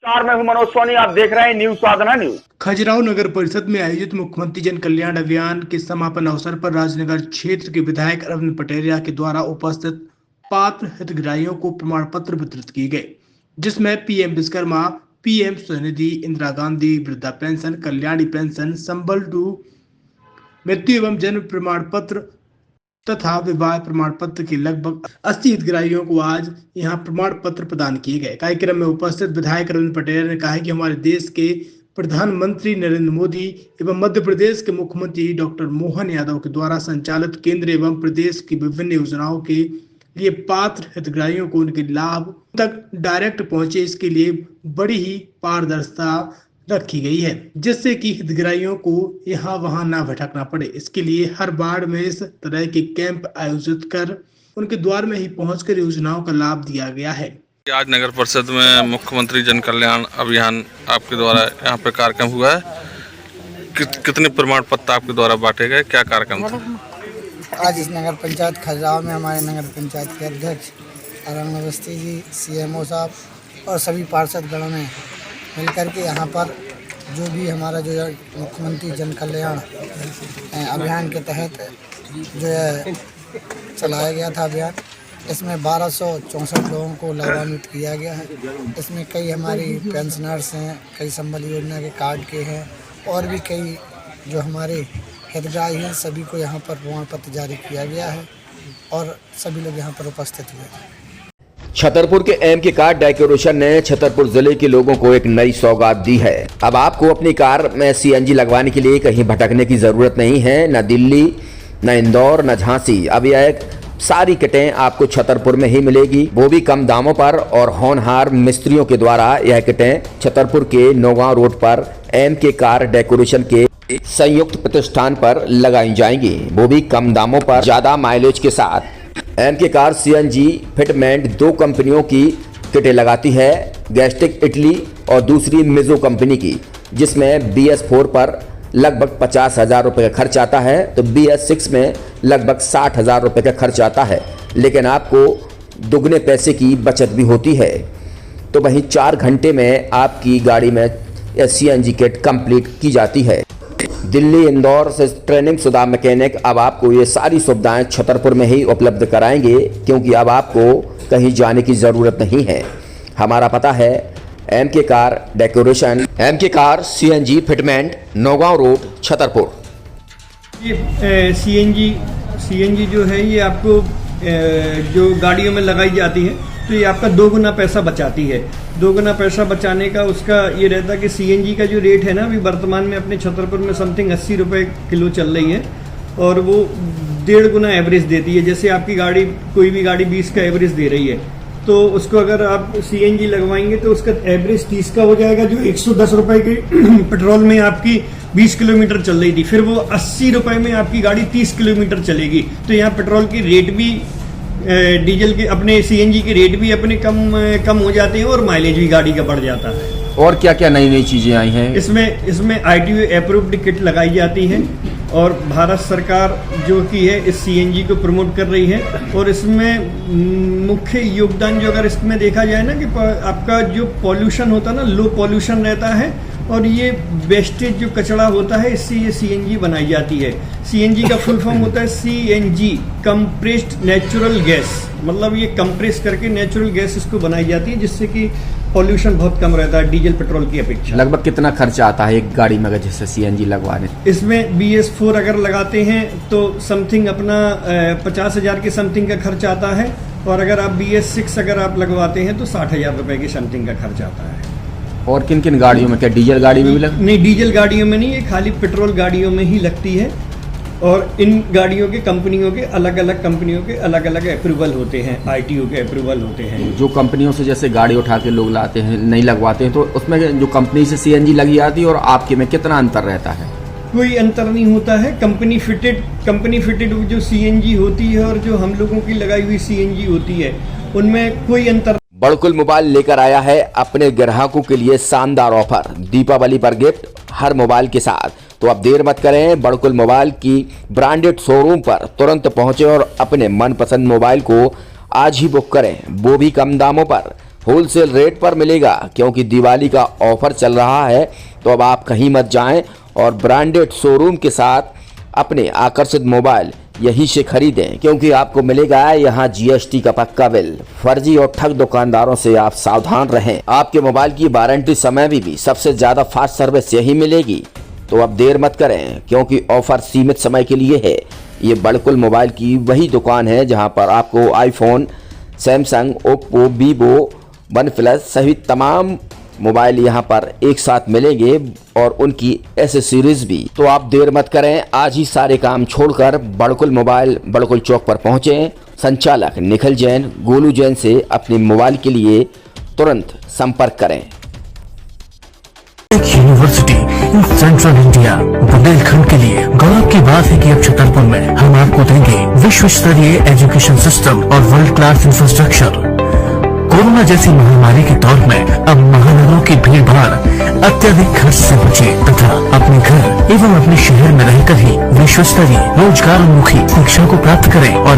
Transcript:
मैं हूं मनोज सोनी, आप देख रहे हैं न्यूज साधना न्यूज। खजुराहो नगर परिषद में आयोजित मुख्यमंत्री जन कल्याण अभियान के समापन अवसर पर राजनगर क्षेत्र के विधायक अरविंद पटेरिया के द्वारा उपस्थित पात्र हितग्राहियों को प्रमाण पत्र वितरित किए गए, जिसमें पीएम विश्वकर्मा, पीएम स्वनिधि, इंदिरा गांधी वृद्धा pension, Kalyani pension, Sambal two मृत्यु एवं जन्म प्रमाण पत्र तथा विवाह प्रमाण पत्र के लगभग 80 हितग्राहियों को आज यहां प्रमाण पत्र प्रदान किए गए। कार्यक्रम में उपस्थित विधायक अरविंद पटेल ने कहा कि हमारे देश के प्रधानमंत्री नरेंद्र मोदी एवं मध्य प्रदेश के मुख्यमंत्री डॉक्टर मोहन यादव के द्वारा संचालित केंद्र एवं प्रदेश की विभिन्न योजनाओं के लिए पात्र हितग्राहियों को उनके लाभ तक डायरेक्ट पहुंचे, इसके लिए बड़ी ही पारदर्शिता रखी गई है, जिससे कि हितग्राहियों को यहाँ वहाँ ना भटकना पड़े। इसके लिए हर वार्ड में इस तरह के कैंप आयोजित कर उनके द्वार में ही पहुंचकर योजनाओं का लाभ दिया गया है। आज नगर परिषद में मुख्यमंत्री जन कल्याण अभियान आपके द्वारा यहाँ पे कार्यक्रम हुआ है। कितने प्रमाण पत्र आपके द्वारा बांटे गए, क्या कार्यक्रम था? आज इस नगर पंचायत खजुराहो में हमारे नगर पंचायत के अध्यक्ष अरुण अवस्थी जी, सीएमओ साहब और सभी पार्षदगणों ने मिलकर के यहाँ पर जो भी हमारा जो मुख्यमंत्री जन कल्याण अभियान के तहत जो है चलाया गया था अभियान, इसमें 1264 लोगों को लाभान्वित किया गया है। इसमें कई हमारी पेंशनर्स हैं, कई संबल योजना के कार्ड के हैं और भी कई जो हमारे हितग्राही हैं, सभी को यहाँ पर प्रमाण पत्र जारी किया गया है और सभी लोग यहाँ पर उपस्थित हुए। छतरपुर के एमके कार डेकोरेशन ने छतरपुर जिले के लोगों को एक नई सौगात दी है। अब आपको अपनी कार में सीएनजी लगवाने के लिए कहीं भटकने की जरूरत नहीं है, न दिल्ली, न इंदौर, न झांसी। अब यह सारी किटें आपको छतरपुर में ही मिलेगी, वो भी कम दामों पर और होनहार मिस्त्रियों के द्वारा। यह किटें छतरपुर के नौगांव रोड पर एमके कार डेकोरेशन के संयुक्त प्रतिष्ठान पर लगाई जाएंगी, वो भी कम दामों पर, ज्यादा माइलेज के साथ। एमके कार सीएनजी फिटमेंट 2 कंपनियों की किटें लगाती है, गैस्टिक इटली और दूसरी मिजो कंपनी की, जिसमें BS4 पर लगभग 50,000 रुपये का खर्च आता है, तो BS6 में लगभग 60,000 रुपये का खर्च आता है, लेकिन आपको दुगने पैसे की बचत भी होती है। तो वहीं 4 घंटे में आपकी गाड़ी में सीएनजी किट कंप्लीट की जाती है। दिल्ली, इंदौर से ट्रेनिंग शुदा मैकेनिक अब आपको ये सारी सुविधाएं छतरपुर में ही उपलब्ध कराएंगे, क्योंकि अब आपको कहीं जाने की ज़रूरत नहीं है। हमारा पता है MK car decoration, MK car CNG fitment, Naugaon road, Chhatarpur. ये सीएनजी जो है ये आपको जो गाड़ियों में लगाई जाती है, तो ये आपका 2 गुना पैसा बचाती है। 2 गुना पैसा बचाने का उसका ये रहता है कि सीएनजी का जो रेट है ना, अभी वर्तमान में अपने छतरपुर में समथिंग 80 रुपये किलो चल रही है और वो 1.5 गुना एवरेज देती है। जैसे आपकी गाड़ी, कोई भी गाड़ी 20 का एवरेज दे रही है, तो उसको अगर आप सीएनजी लगवाएंगे तो उसका एवरेज 30 का हो जाएगा, जो 110 रुपये की पेट्रोल में आपकी 20 किलोमीटर चल रही थी, फिर वो 80 रुपये में आपकी गाड़ी 30 किलोमीटर चलेगी। तो यहाँ पेट्रोल की रेट भी, डीजल के, अपने सीएनजी के रेट भी अपने कम हो जाते हैं और माइलेज भी गाड़ी का बढ़ जाता है। और क्या क्या नई चीजें आई हैं? इसमें ITO अप्रूव्ड किट लगाई जाती है और भारत सरकार जो की है इस सीएनजी को प्रमोट कर रही है। और इसमें मुख्य योगदान जो अगर इसमें देखा जाए ना, कि आपका जो पॉल्यूशन होता है ना, लो पॉल्यूशन रहता है और ये वेस्टेज जो कचरा होता है, इससे ये सीएनजी बनाई जाती है। सीएनजी का फुल फॉर्म होता है CNG, कंप्रेस्ड नेचुरल गैस, मतलब ये कंप्रेस करके नेचुरल गैस इसको बनाई जाती है, जिससे कि पॉल्यूशन बहुत कम रहता है डीजल पेट्रोल की अपेक्षा। लगभग कितना खर्चा आता है एक गाड़ी में अगर जैसे सीएनजी लगवाने? इसमें BS4 अगर लगाते हैं तो समथिंग अपना 50,000 के समथिंग का खर्च आता है, और अगर आप BS6 अगर आप लगवाते हैं तो 60,000 रुपये की समथिंग का खर्च आता है। और किन किन गाड़ियों में, क्या डीजल गाड़ी में भी लगती? नहीं, डीजल गाड़ियों में नहीं, ये खाली पेट्रोल गाड़ियों में ही लगती है। और इन गाड़ियों के कंपनियों के अलग अलग अप्रूवल होते हैं, ITO के अप्रूवल होते हैं। जो कंपनियों से जैसे गाड़ी उठा के लोग लाते हैं, नहीं लगवाते हैं, तो उसमें जो कंपनी से सीएनजी लगी जाती है और आपके में कितना अंतर रहता है? कोई अंतर नहीं होता है। कंपनी फिटेड जो सीएनजी होती है और जो हम लोगों की लगाई हुई सीएनजी होती है, उनमें कोई अंतर। बड़कुल मोबाइल लेकर आया है अपने ग्राहकों के लिए शानदार ऑफर, दीपावली पर गिफ्ट हर मोबाइल के साथ। तो अब देर मत करें, बड़कुल मोबाइल की ब्रांडेड शोरूम पर तुरंत पहुंचे और अपने मनपसंद मोबाइल को आज ही बुक करें, वो भी कम दामों पर। होलसेल रेट पर मिलेगा। क्योंकि दिवाली का ऑफर चल रहा है तो अब आप कहीं मत जाएं और ब्रांडेड शोरूम के साथ अपने आकर्षित मोबाइल यहीं से खरीदें, क्योंकि आपको मिलेगा यहाँ GST का पक्का बिल। फर्जी और ठग दुकानदारों से आप सावधान रहें। आपके मोबाइल की वारंटी समय में भी सबसे ज्यादा फास्ट सर्विस यही मिलेगी। तो अब देर मत करें, क्योंकि ऑफर सीमित समय के लिए है। ये बड़कुल मोबाइल की वही दुकान है जहां पर आपको iPhone, Samsung, Oppo, Vivo, OnePlus सहित तमाम मोबाइल यहां पर एक साथ मिलेंगे और उनकी एसेसरीज भी। तो आप देर मत करें, आज ही सारे काम छोड़कर बड़कुल मोबाइल बड़कुल चौक पर पहुंचें। संचालक निखिल जैन, गोलू जैन से अपने मोबाइल के लिए तुरंत संपर्क करें। एक university in central India Bundelkhand के लिए गौरव की बात है कि अब छतरपुर में हम आपको देंगे विश्व स्तरीय एजुकेशन सिस्टम और वर्ल्ड क्लास इंफ्रास्ट्रक्चर। कोरोना जैसी महामारी के दौर में अब महानगरों की भीड़ भाड़ अत्यधिक खर्च से बचे तथा अपने घर एवं अपने शहर में रहकर ही विश्व स्तरीय रोजगार उन्मुखी शिक्षा को प्राप्त करें और